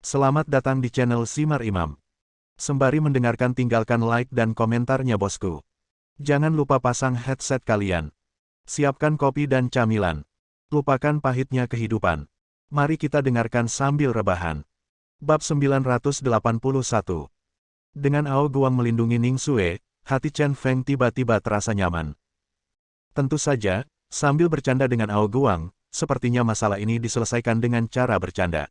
Selamat datang di channel Simar Imam. Sembari mendengarkan tinggalkan like dan komentarnya bosku. Jangan lupa pasang headset kalian. Siapkan kopi dan camilan. Lupakan pahitnya kehidupan. Mari kita dengarkan sambil rebahan. Bab 981. Dengan Ao Guang melindungi Ning Xue, hati Chen Feng tiba-tiba terasa nyaman. Tentu saja, sambil bercanda dengan Ao Guang, sepertinya masalah ini diselesaikan dengan cara bercanda.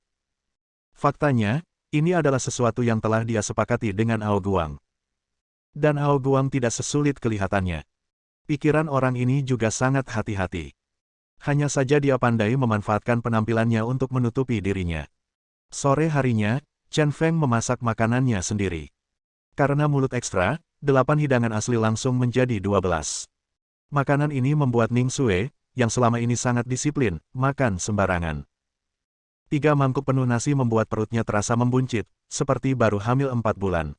Faktanya, ini adalah sesuatu yang telah dia sepakati dengan Ao Guang. Dan Ao Guang tidak sesulit kelihatannya. Pikiran orang ini juga sangat hati-hati. Hanya saja dia pandai memanfaatkan penampilannya untuk menutupi dirinya. Sore harinya, Chen Feng memasak makanannya sendiri. Karena mulut ekstra, 8 hidangan asli langsung menjadi 12. Makanan ini membuat Ning Xue, yang selama ini sangat disiplin, makan sembarangan. 3 mangkuk penuh nasi membuat perutnya terasa membuncit, seperti baru hamil 4 bulan.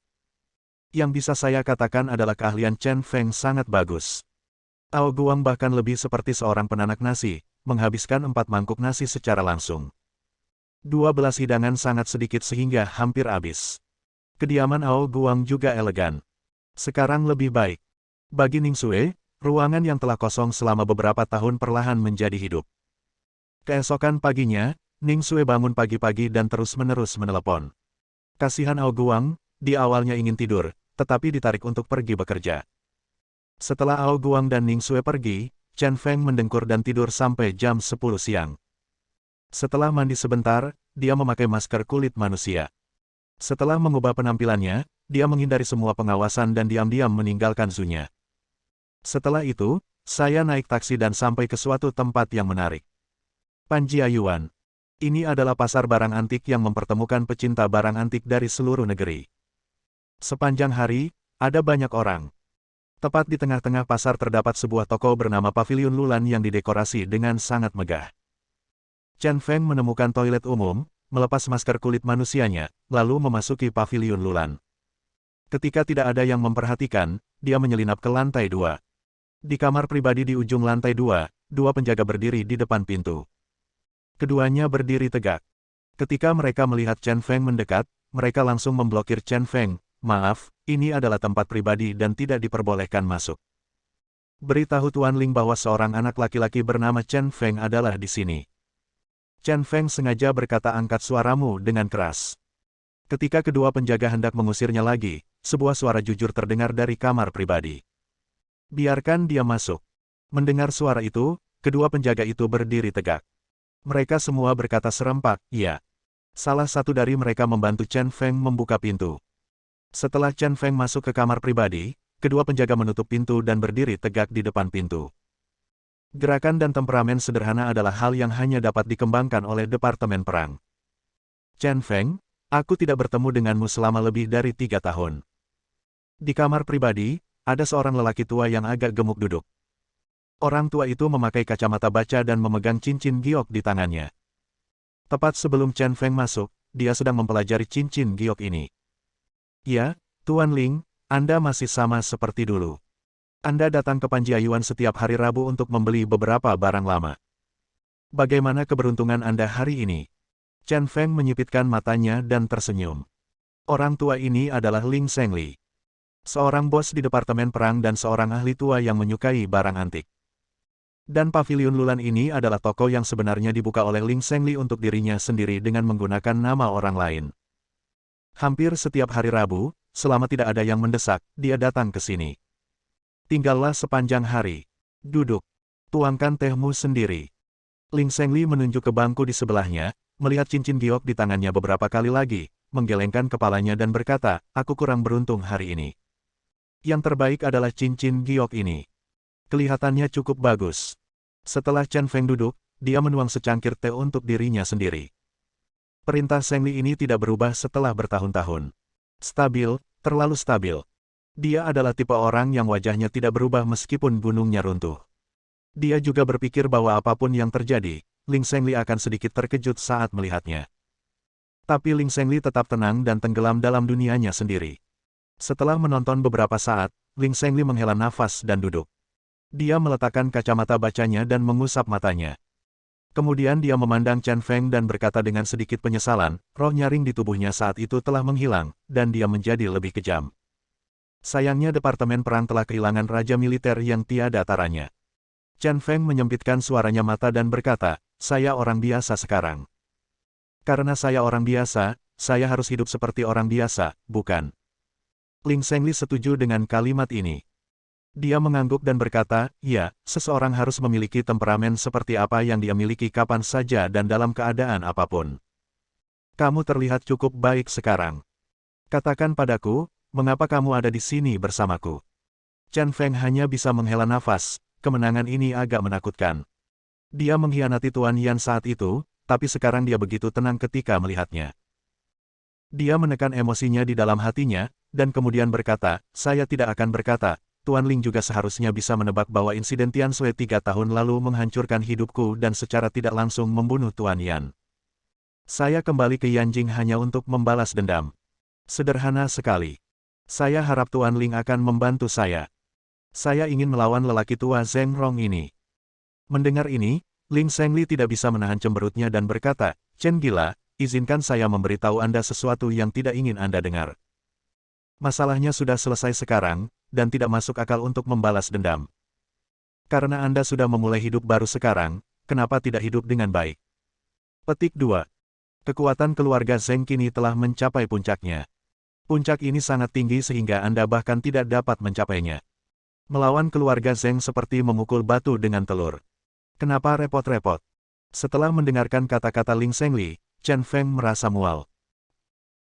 Yang bisa saya katakan adalah keahlian Chen Feng sangat bagus. Ao Guang bahkan lebih seperti seorang penanak nasi, menghabiskan 4 mangkuk nasi secara langsung. 12 hidangan sangat sedikit sehingga hampir habis. Kediaman Ao Guang juga elegan. Sekarang lebih baik. Bagi Ning Xue, ruangan yang telah kosong selama beberapa tahun perlahan menjadi hidup. Keesokan paginya, Ning Xue bangun pagi-pagi dan terus-menerus menelepon. Kasihan Ao Guang, dia awalnya ingin tidur, tetapi ditarik untuk pergi bekerja. Setelah Ao Guang dan Ning Xue pergi, Chen Feng mendengkur dan tidur sampai jam 10 siang. Setelah mandi sebentar, dia memakai masker kulit manusia. Setelah mengubah penampilannya, dia menghindari semua pengawasan dan diam-diam meninggalkan zoo-nya. Setelah itu, saya naik taksi dan sampai ke suatu tempat yang menarik. Panjiayuan. Ini adalah pasar barang antik yang mempertemukan pecinta barang antik dari seluruh negeri. Sepanjang hari, ada banyak orang. Tepat di tengah-tengah pasar terdapat sebuah toko bernama Pavilion Lulan yang didekorasi dengan sangat megah. Chen Feng menemukan toilet umum, melepas masker kulit manusianya, lalu memasuki Pavilion Lulan. Ketika tidak ada yang memperhatikan, dia menyelinap ke lantai 2. Di kamar pribadi di ujung lantai 2, 2 penjaga berdiri di depan pintu. Keduanya berdiri tegak. Ketika mereka melihat Chen Feng mendekat, mereka langsung memblokir Chen Feng. Maaf, ini adalah tempat pribadi dan tidak diperbolehkan masuk. Beritahu Tuan Ling bahwa seorang anak laki-laki bernama Chen Feng adalah di sini. Chen Feng sengaja berkata, angkat suaramu dengan keras. Ketika kedua penjaga hendak mengusirnya lagi, sebuah suara jujur terdengar dari kamar pribadi. Biarkan dia masuk. Mendengar suara itu, kedua penjaga itu berdiri tegak. Mereka semua berkata serempak, iya. Salah satu dari mereka membantu Chen Feng membuka pintu. Setelah Chen Feng masuk ke kamar pribadi, kedua penjaga menutup pintu dan berdiri tegak di depan pintu. Gerakan dan temperamen sederhana adalah hal yang hanya dapat dikembangkan oleh Departemen Perang. Chen Feng, aku tidak bertemu denganmu selama lebih dari 3 tahun. Di kamar pribadi, ada seorang lelaki tua yang agak gemuk duduk. Orang tua itu memakai kacamata baca dan memegang cincin giok di tangannya. Tepat sebelum Chen Feng masuk, dia sedang mempelajari cincin giok ini. Ya, Tuan Ling, Anda masih sama seperti dulu. Anda datang ke Panjiayuan setiap hari Rabu untuk membeli beberapa barang lama. Bagaimana keberuntungan Anda hari ini? Chen Feng menyipitkan matanya dan tersenyum. Orang tua ini adalah Ling Zhengli. Seorang bos di Departemen Perang dan seorang ahli tua yang menyukai barang antik. Dan Pavilion Lulan ini adalah toko yang sebenarnya dibuka oleh Ling Zhengli untuk dirinya sendiri dengan menggunakan nama orang lain. Hampir setiap hari Rabu, selama tidak ada yang mendesak, dia datang ke sini. Tinggallah sepanjang hari. Duduk. Tuangkan tehmu sendiri. Ling Zhengli menunjuk ke bangku di sebelahnya, melihat cincin giok di tangannya beberapa kali lagi, menggelengkan kepalanya dan berkata, aku kurang beruntung hari ini. Yang terbaik adalah cincin giok ini. Kelihatannya cukup bagus. Setelah Chen Feng duduk, dia menuang secangkir teh untuk dirinya sendiri. Perintah Zhengli ini tidak berubah setelah bertahun-tahun. Stabil, terlalu stabil. Dia adalah tipe orang yang wajahnya tidak berubah meskipun gunungnya runtuh. Dia juga berpikir bahwa apapun yang terjadi, Ling Zhengli akan sedikit terkejut saat melihatnya. Tapi Ling Zhengli tetap tenang dan tenggelam dalam dunianya sendiri. Setelah menonton beberapa saat, Ling Zhengli menghela nafas dan duduk. Dia meletakkan kacamata bacanya dan mengusap matanya. Kemudian dia memandang Chen Feng dan berkata dengan sedikit penyesalan, roh nyaring di tubuhnya saat itu telah menghilang, dan dia menjadi lebih kejam. Sayangnya Departemen Perang telah kehilangan raja militer yang tiada taranya. Chen Feng menyempitkan suaranya mata dan berkata, saya orang biasa sekarang. Karena saya orang biasa, saya harus hidup seperti orang biasa, bukan? Ling Zhengli setuju dengan kalimat ini. Dia mengangguk dan berkata, ya, seseorang harus memiliki temperamen seperti apa yang dia miliki kapan saja dan dalam keadaan apapun. Kamu terlihat cukup baik sekarang. Katakan padaku, mengapa kamu ada di sini bersamaku? Chen Feng hanya bisa menghela nafas, kemenangan ini agak menakutkan. Dia mengkhianati Tuan Yan saat itu, tapi sekarang dia begitu tenang ketika melihatnya. Dia menekan emosinya di dalam hatinya, dan kemudian berkata, saya tidak akan berkata, Tuan Ling juga seharusnya bisa menebak bahwa insiden Tian Sui 3 tahun lalu menghancurkan hidupku dan secara tidak langsung membunuh Tuan Yan. Saya kembali ke Yanjing hanya untuk membalas dendam. Sederhana sekali. Saya harap Tuan Ling akan membantu saya. Saya ingin melawan lelaki tua Zheng Rong ini. Mendengar ini, Ling Zhengli tidak bisa menahan cemberutnya dan berkata, Chen gila, izinkan saya memberitahu Anda sesuatu yang tidak ingin Anda dengar. Masalahnya sudah selesai sekarang, dan tidak masuk akal untuk membalas dendam. Karena Anda sudah memulai hidup baru sekarang, kenapa tidak hidup dengan baik? Petik 2. Kekuatan keluarga Zheng kini telah mencapai puncaknya. Puncak ini sangat tinggi sehingga Anda bahkan tidak dapat mencapainya. Melawan keluarga Zheng seperti memukul batu dengan telur. Kenapa repot-repot? Setelah mendengarkan kata-kata Ling Zhengli, Chen Feng merasa mual.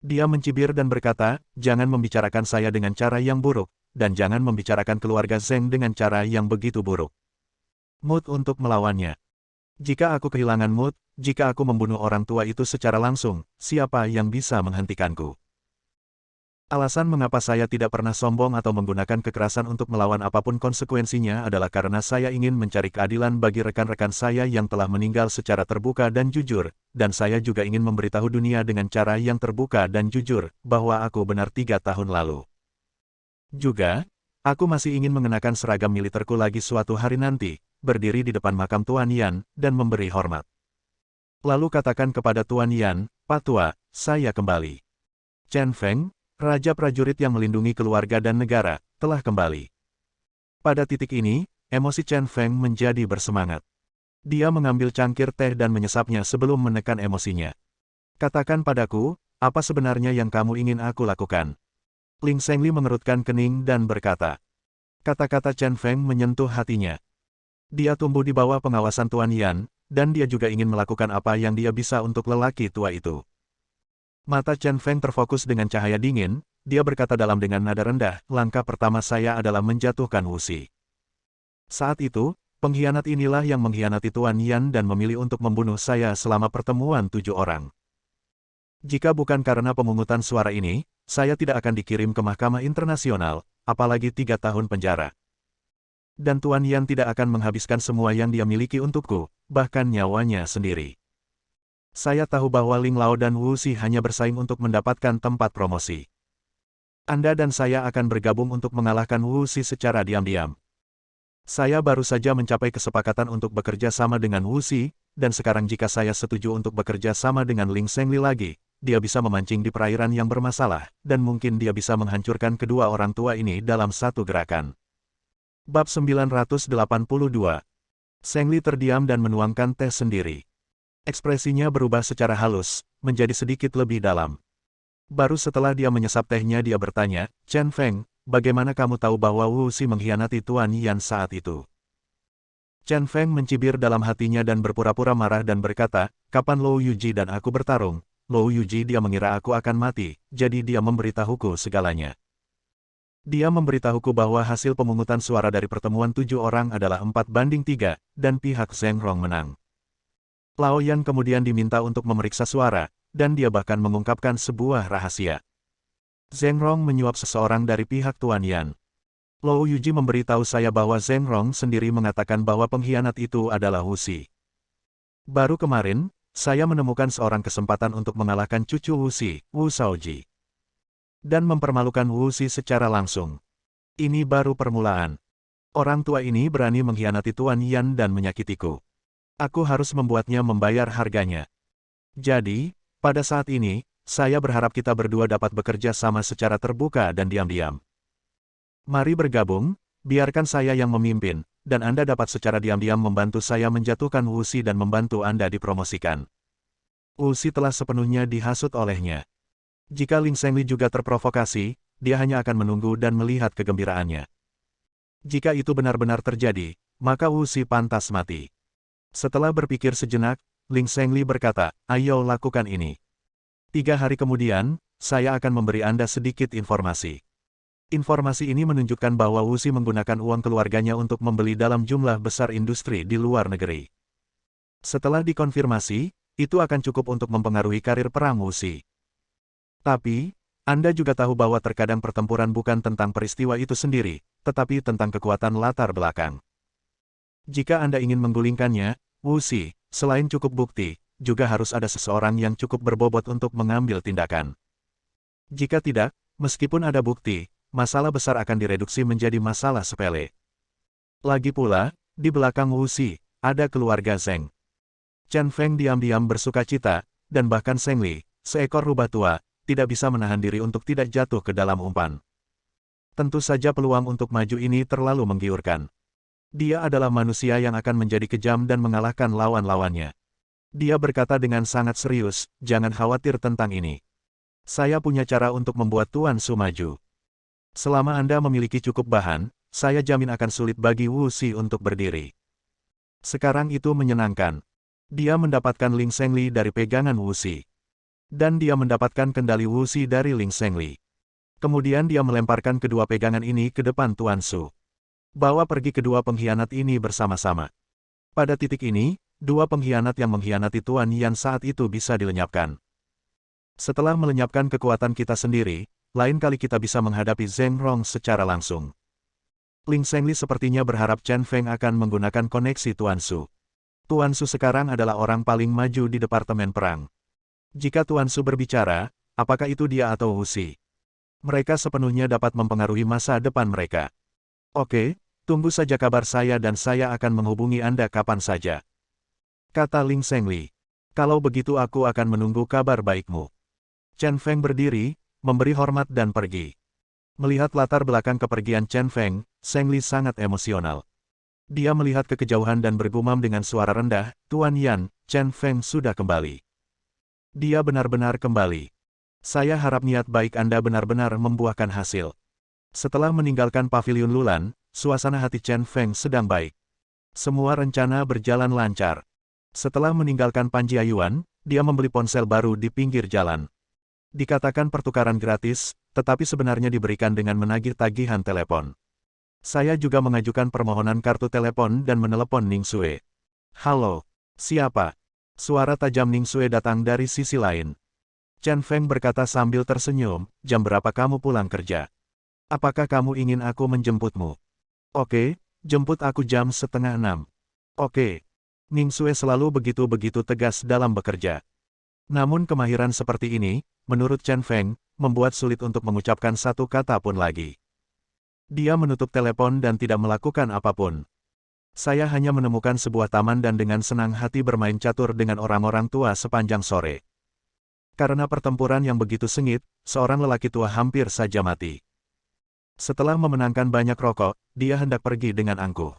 Dia mencibir dan berkata, jangan membicarakan saya dengan cara yang buruk, dan jangan membicarakan keluarga Zheng dengan cara yang begitu buruk. Mood untuk melawannya. Jika aku kehilangan mood, jika aku membunuh orang tua itu secara langsung, siapa yang bisa menghentikanku? Alasan mengapa saya tidak pernah sombong atau menggunakan kekerasan untuk melawan apapun konsekuensinya adalah karena saya ingin mencari keadilan bagi rekan-rekan saya yang telah meninggal secara terbuka dan jujur, dan saya juga ingin memberitahu dunia dengan cara yang terbuka dan jujur, bahwa aku benar 3 tahun lalu. Juga, aku masih ingin mengenakan seragam militerku lagi suatu hari nanti, berdiri di depan makam Tuan Yan, dan memberi hormat. Lalu katakan kepada Tuan Yan, Pak Tua, saya kembali. Chen Feng, Raja prajurit yang melindungi keluarga dan negara, telah kembali. Pada titik ini, emosi Chen Feng menjadi bersemangat. Dia mengambil cangkir teh dan menyesapnya sebelum menekan emosinya. Katakan padaku, apa sebenarnya yang kamu ingin aku lakukan? Ling Zhengli mengerutkan kening dan berkata. Kata-kata Chen Feng menyentuh hatinya. Dia tumbuh di bawah pengawasan Tuan Yan, dan dia juga ingin melakukan apa yang dia bisa untuk lelaki tua itu. Mata Chen Feng terfokus dengan cahaya dingin, dia berkata dalam dengan nada rendah, langkah pertama saya adalah menjatuhkan Wuxi. Saat itu, pengkhianat inilah yang mengkhianati Tuan Yan dan memilih untuk membunuh saya selama pertemuan 7 orang. Jika bukan karena pemungutan suara ini, saya tidak akan dikirim ke mahkamah internasional, apalagi 3 tahun penjara. Dan Tuan Yan tidak akan menghabiskan semua yang dia miliki untukku, bahkan nyawanya sendiri. Saya tahu bahwa Ling Lao dan Wu Xi hanya bersaing untuk mendapatkan tempat promosi. Anda dan saya akan bergabung untuk mengalahkan Wu Xi secara diam-diam. Saya baru saja mencapai kesepakatan untuk bekerja sama dengan Wu Xi, dan sekarang jika saya setuju untuk bekerja sama dengan Ling Zhengli lagi, dia bisa memancing di perairan yang bermasalah, dan mungkin dia bisa menghancurkan kedua orang tua ini dalam satu gerakan. Bab 982. Zhengli terdiam dan menuangkan teh sendiri. Ekspresinya berubah secara halus, menjadi sedikit lebih dalam. Baru setelah dia menyesap tehnya dia bertanya, Chen Feng, bagaimana kamu tahu bahwa Wu Xi mengkhianati Tuan Yan saat itu? Chen Feng mencibir dalam hatinya dan berpura-pura marah dan berkata, kapan Lou Yuji dan aku bertarung, Lou Yuji dia mengira aku akan mati, jadi dia memberitahuku segalanya. Dia memberitahuku bahwa hasil pemungutan suara dari pertemuan 7 orang adalah 4-3, dan pihak Zheng Rong menang. Lao Yan kemudian diminta untuk memeriksa suara, dan dia bahkan mengungkapkan sebuah rahasia. Zheng Rong menyuap seseorang dari pihak Tuan Yan. Lou Yuji memberitahu saya bahwa Zheng Rong sendiri mengatakan bahwa pengkhianat itu adalah Wu Xi. Baru kemarin, saya menemukan seorang kesempatan untuk mengalahkan cucu Wu Xi, Wu Shaoji. Dan mempermalukan Wu Xi secara langsung. Ini baru permulaan. Orang tua ini berani mengkhianati Tuan Yan dan menyakitiku. Aku harus membuatnya membayar harganya. Jadi, pada saat ini, saya berharap kita berdua dapat bekerja sama secara terbuka dan diam-diam. Mari bergabung, biarkan saya yang memimpin, dan Anda dapat secara diam-diam membantu saya menjatuhkan Wuxi dan membantu Anda dipromosikan. Wuxi telah sepenuhnya dihasut olehnya. Jika Ling Zhengli juga terprovokasi, dia hanya akan menunggu dan melihat kegembiraannya. Jika itu benar-benar terjadi, maka Wuxi pantas mati. Setelah berpikir sejenak, Ling Zhengli berkata, ayo lakukan ini. 3 hari kemudian, saya akan memberi Anda sedikit informasi. Informasi ini menunjukkan bahwa Wuxi menggunakan uang keluarganya untuk membeli dalam jumlah besar industri di luar negeri. Setelah dikonfirmasi, itu akan cukup untuk mempengaruhi karir perang Wuxi. Tapi, Anda juga tahu bahwa terkadang pertempuran bukan tentang peristiwa itu sendiri, tetapi tentang kekuatan latar belakang. Jika Anda ingin menggulingkannya, Wuxi, selain cukup bukti, juga harus ada seseorang yang cukup berbobot untuk mengambil tindakan. Jika tidak, meskipun ada bukti, masalah besar akan direduksi menjadi masalah sepele. Lagi pula, di belakang Wuxi, ada keluarga Zheng. Chen Feng diam-diam bersukacita, dan bahkan Zheng Li, seekor rubah tua, tidak bisa menahan diri untuk tidak jatuh ke dalam umpan. Tentu saja peluang untuk maju ini terlalu menggiurkan. Dia adalah manusia yang akan menjadi kejam dan mengalahkan lawan-lawannya. Dia berkata dengan sangat serius, jangan khawatir tentang ini. Saya punya cara untuk membuat Tuan Su maju. Selama Anda memiliki cukup bahan, saya jamin akan sulit bagi Wuxi untuk berdiri. Sekarang itu menyenangkan. Dia mendapatkan Ling Zhengli dari pegangan Wuxi. Dan dia mendapatkan kendali Wuxi dari Ling Zhengli. Kemudian dia melemparkan kedua pegangan ini ke depan Tuan Su. Bawa pergi kedua pengkhianat ini bersama-sama. Pada titik ini, dua pengkhianat yang mengkhianati Tuan Yan saat itu bisa dilenyapkan. Setelah melenyapkan kekuatan kita sendiri, lain kali kita bisa menghadapi Zheng Rong secara langsung. Ling Zhengli sepertinya berharap Chen Feng akan menggunakan koneksi Tuan Su. Tuan Su sekarang adalah orang paling maju di Departemen Perang. Jika Tuan Su berbicara, apakah itu dia atau Wuxi? Mereka sepenuhnya dapat mempengaruhi masa depan mereka. Oke, tunggu saja kabar saya dan saya akan menghubungi Anda kapan saja. Kata Ling Zhengli. Kalau begitu aku akan menunggu kabar baikmu. Chen Feng berdiri, memberi hormat dan pergi. Melihat latar belakang kepergian Chen Feng, Zhengli sangat emosional. Dia melihat ke kejauhan dan bergumam dengan suara rendah, Tuan Yan, Chen Feng sudah kembali. Dia benar-benar kembali. Saya harap niat baik Anda benar-benar membuahkan hasil. Setelah meninggalkan pavilion Lulan, suasana hati Chen Feng sedang baik. Semua rencana berjalan lancar. Setelah meninggalkan Panjiayuan, dia membeli ponsel baru di pinggir jalan. Dikatakan pertukaran gratis, tetapi sebenarnya diberikan dengan menagih tagihan telepon. Saya juga mengajukan permohonan kartu telepon dan menelepon Ning Xue. Halo, siapa? Suara tajam Ning Xue datang dari sisi lain. Chen Feng berkata sambil tersenyum, jam berapa kamu pulang kerja? Apakah kamu ingin aku menjemputmu? Oke, jemput aku jam 5:30. Oke. Ning Xue selalu begitu-begitu tegas dalam bekerja. Namun kemahiran seperti ini, menurut Chen Feng, membuat sulit untuk mengucapkan satu kata pun lagi. Dia menutup telepon dan tidak melakukan apapun. Saya hanya menemukan sebuah taman dan dengan senang hati bermain catur dengan orang-orang tua sepanjang sore. Karena pertempuran yang begitu sengit, seorang lelaki tua hampir saja mati. Setelah memenangkan banyak rokok, dia hendak pergi dengan angkuh.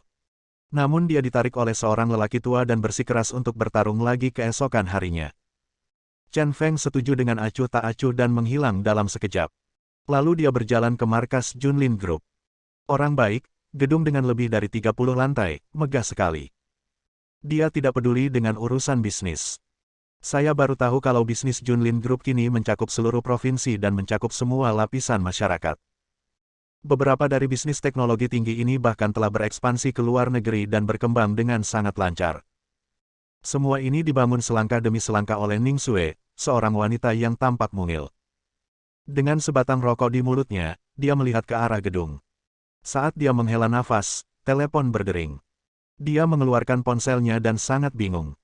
Namun dia ditarik oleh seorang lelaki tua dan bersikeras untuk bertarung lagi keesokan harinya. Chen Feng setuju dengan acuh tak acuh dan menghilang dalam sekejap. Lalu dia berjalan ke markas Junlin Group. Orang baik, gedung dengan lebih dari 30 lantai, megah sekali. Dia tidak peduli dengan urusan bisnis. Saya baru tahu kalau bisnis Junlin Group kini mencakup seluruh provinsi dan mencakup semua lapisan masyarakat. Beberapa dari bisnis teknologi tinggi ini bahkan telah berekspansi ke luar negeri dan berkembang dengan sangat lancar. Semua ini dibangun selangkah demi selangkah oleh Ning Xue, seorang wanita yang tampak mungil. Dengan sebatang rokok di mulutnya, dia melihat ke arah gedung. Saat dia menghela nafas, telepon berdering. Dia mengeluarkan ponselnya dan sangat bingung.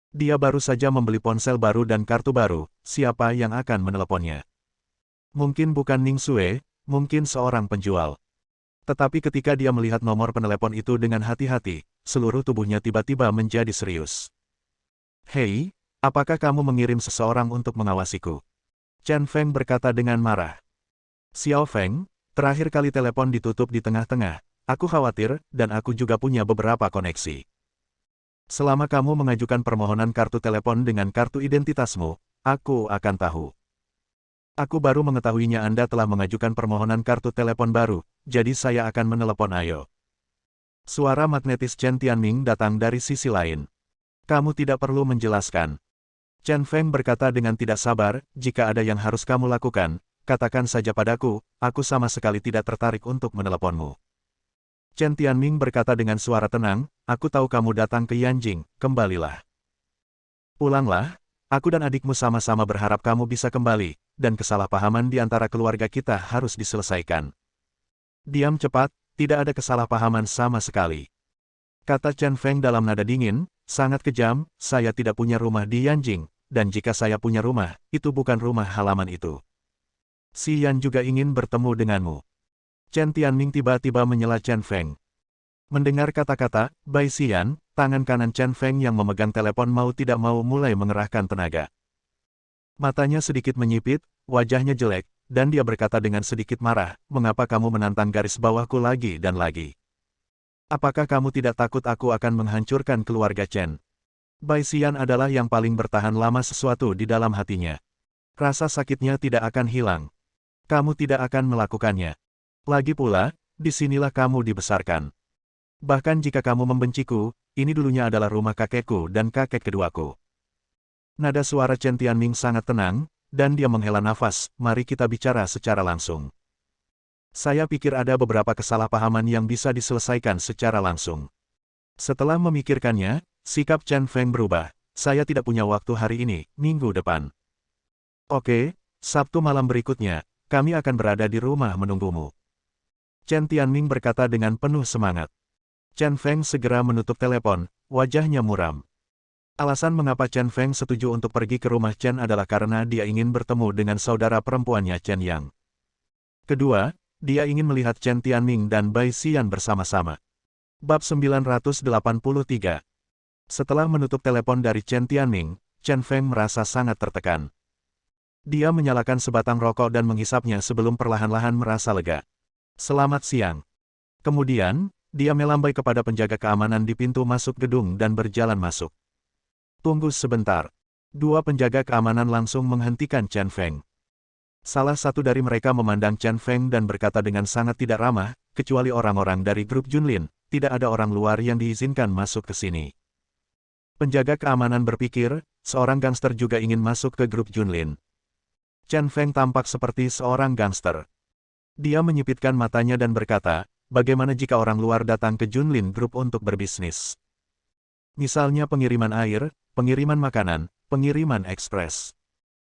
Dia baru saja membeli ponsel baru dan kartu baru, siapa yang akan meneleponnya? Mungkin bukan Ning Xue, mungkin seorang penjual. Tetapi ketika dia melihat nomor penelepon itu dengan hati-hati, seluruh tubuhnya tiba-tiba menjadi serius. Hei, apakah kamu mengirim seseorang untuk mengawasiku? Chen Feng berkata dengan marah. Xiao Feng, terakhir kali telepon ditutup di tengah-tengah, aku khawatir, dan aku juga punya beberapa koneksi. Selama kamu mengajukan permohonan kartu telepon dengan kartu identitasmu, aku akan tahu. Aku baru mengetahuinya Anda telah mengajukan permohonan kartu telepon baru, jadi saya akan menelepon Ayo. Suara magnetis Chen Tianming datang dari sisi lain. Kamu tidak perlu menjelaskan. Chen Feng berkata dengan tidak sabar, jika ada yang harus kamu lakukan, katakan saja padaku, aku sama sekali tidak tertarik untuk meneleponmu. Chen Tianming berkata dengan suara tenang, aku tahu kamu datang ke Yanjing, kembalilah. Pulanglah, aku dan adikmu sama-sama berharap kamu bisa kembali, dan kesalahpahaman di antara keluarga kita harus diselesaikan. Diam cepat, tidak ada kesalahpahaman sama sekali. Kata Chen Feng dalam nada dingin, sangat kejam, saya tidak punya rumah di Yanjing, dan jika saya punya rumah, itu bukan rumah halaman itu. Si Yan juga ingin bertemu denganmu. Chen Tianming tiba-tiba menyela Chen Feng. Mendengar kata-kata, Bai Xian, tangan kanan Chen Feng yang memegang telepon mau tidak mau mulai mengerahkan tenaga. Matanya sedikit menyipit, wajahnya jelek, dan dia berkata dengan sedikit marah, mengapa kamu menantang garis bawahku lagi dan lagi? Apakah kamu tidak takut aku akan menghancurkan keluarga Chen? Bai Xian adalah yang paling bertahan lama sesuatu di dalam hatinya. Rasa sakitnya tidak akan hilang. Kamu tidak akan melakukannya. Lagi pula, disinilah kamu dibesarkan. Bahkan jika kamu membenciku, ini dulunya adalah rumah kakekku dan kakek keduaku. Nada suara Chen Tianming sangat tenang, dan dia menghela nafas, mari kita bicara secara langsung. Saya pikir ada beberapa kesalahpahaman yang bisa diselesaikan secara langsung. Setelah memikirkannya, sikap Chen Feng berubah, saya tidak punya waktu hari ini, minggu depan. Oke, Sabtu malam berikutnya, kami akan berada di rumah menunggumu. Chen Tianming berkata dengan penuh semangat. Chen Feng segera menutup telepon, wajahnya muram. Alasan mengapa Chen Feng setuju untuk pergi ke rumah Chen adalah karena dia ingin bertemu dengan saudara perempuannya Chen Yang. Kedua, dia ingin melihat Chen Tianming dan Bai Xian bersama-sama. Bab 983. Setelah menutup telepon dari Chen Tianming, Chen Feng merasa sangat tertekan. Dia menyalakan sebatang rokok dan menghisapnya sebelum perlahan-lahan merasa lega. Selamat siang. Kemudian, dia melambai kepada penjaga keamanan di pintu masuk gedung dan berjalan masuk. Tunggu sebentar. Dua penjaga keamanan langsung menghentikan Chen Feng. Salah satu dari mereka memandang Chen Feng dan berkata dengan sangat tidak ramah, kecuali orang-orang dari grup Junlin, tidak ada orang luar yang diizinkan masuk ke sini. Penjaga keamanan berpikir, seorang gangster juga ingin masuk ke grup Junlin. Chen Feng tampak seperti seorang gangster. Dia menyipitkan matanya dan berkata, bagaimana jika orang luar datang ke Junlin Group untuk berbisnis? Misalnya pengiriman air, pengiriman makanan, pengiriman ekspres.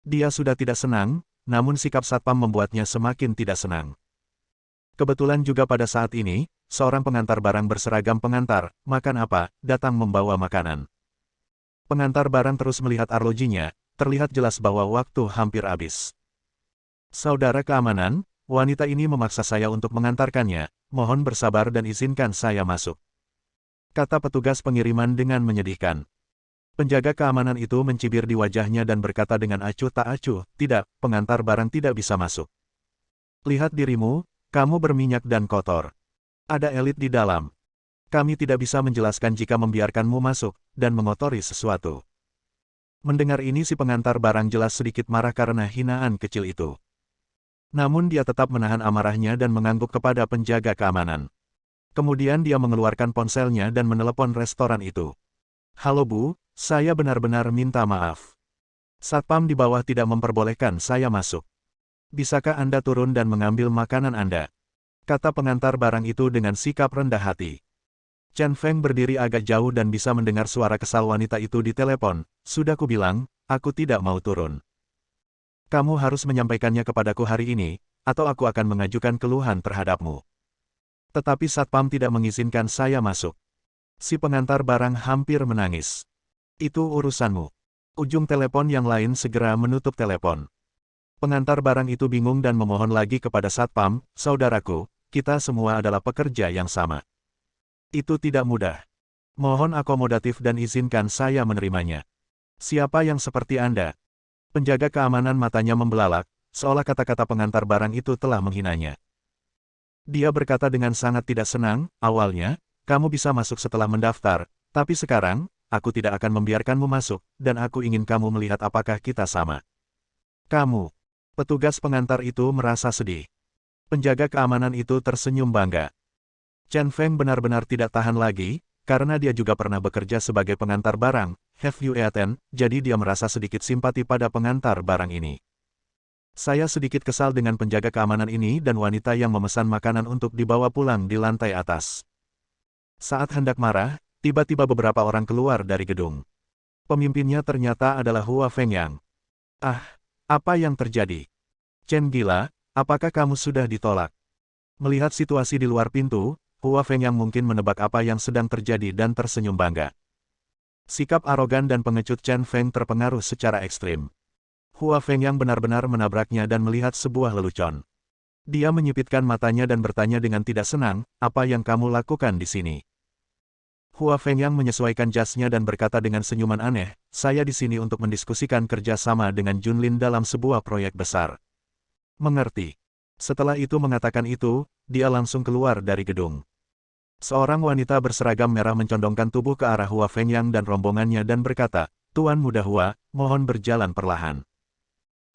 Dia sudah tidak senang, namun sikap satpam membuatnya semakin tidak senang. Kebetulan juga pada saat ini, seorang pengantar barang berseragam pengantar, makan apa, datang membawa makanan. Pengantar barang terus melihat arlojinya, terlihat jelas bahwa waktu hampir habis. Saudara keamanan, wanita ini memaksa saya untuk mengantarkannya, mohon bersabar dan izinkan saya masuk. Kata petugas pengiriman dengan menyedihkan. Penjaga keamanan itu mencibir di wajahnya dan berkata dengan acuh tak acuh, tidak, pengantar barang tidak bisa masuk. Lihat dirimu, kamu berminyak dan kotor. Ada elit di dalam. Kami tidak bisa menjelaskan jika membiarkanmu masuk, dan mengotori sesuatu. Mendengar ini si pengantar barang jelas sedikit marah karena hinaan kecil itu. Namun dia tetap menahan amarahnya dan mengangguk kepada penjaga keamanan. Kemudian dia mengeluarkan ponselnya dan menelepon restoran itu. Halo Bu, saya benar-benar minta maaf. Satpam di bawah tidak memperbolehkan saya masuk. Bisakah Anda turun dan mengambil makanan Anda? Kata pengantar barang itu dengan sikap rendah hati. Chen Feng berdiri agak jauh dan bisa mendengar suara kesal wanita itu di telepon. Sudah kubilang, aku tidak mau turun. Kamu harus menyampaikannya kepadaku hari ini, atau aku akan mengajukan keluhan terhadapmu. Tetapi satpam tidak mengizinkan saya masuk. Si pengantar barang hampir menangis. Itu urusanmu. Ujung telepon yang lain segera menutup telepon. Pengantar barang itu bingung dan memohon lagi kepada satpam, saudaraku, kita semua adalah pekerja yang sama. Itu tidak mudah. Mohon akomodatif dan izinkan saya menerimanya. Siapa yang seperti Anda? Penjaga keamanan matanya membelalak, seolah kata-kata pengantar barang itu telah menghinanya. Dia berkata dengan sangat tidak senang, awalnya, kamu bisa masuk setelah mendaftar, tapi sekarang, aku tidak akan membiarkanmu masuk, dan aku ingin kamu melihat apakah kita sama. Kamu. Petugas pengantar itu merasa sedih. Penjaga keamanan itu tersenyum bangga. Chen Feng benar-benar tidak tahan lagi, karena dia juga pernah bekerja sebagai pengantar barang, have you eaten, jadi dia merasa sedikit simpati pada pengantar barang ini. Saya sedikit kesal dengan penjaga keamanan ini dan wanita yang memesan makanan untuk dibawa pulang di lantai atas. Saat hendak marah, tiba-tiba beberapa orang keluar dari gedung. Pemimpinnya ternyata adalah Hua Fengyang. Ah, apa yang terjadi? Chen gila, apakah kamu sudah ditolak? Melihat situasi di luar pintu, Hua Fengyang mungkin menebak apa yang sedang terjadi dan tersenyum bangga. Sikap arogan dan pengecut Chen Feng terpengaruh secara ekstrim. Hua Fengyang benar-benar menabraknya dan melihat sebuah lelucon. Dia menyipitkan matanya dan bertanya dengan tidak senang, apa yang kamu lakukan di sini? Hua Fengyang menyesuaikan jasnya dan berkata dengan senyuman aneh, saya di sini untuk mendiskusikan kerjasama dengan Junlin dalam sebuah proyek besar. Mengerti. Setelah itu mengatakan itu, dia langsung keluar dari gedung. Seorang wanita berseragam merah mencondongkan tubuh ke arah Hua Fengyang dan rombongannya dan berkata, Tuan Muda Hua, mohon berjalan perlahan.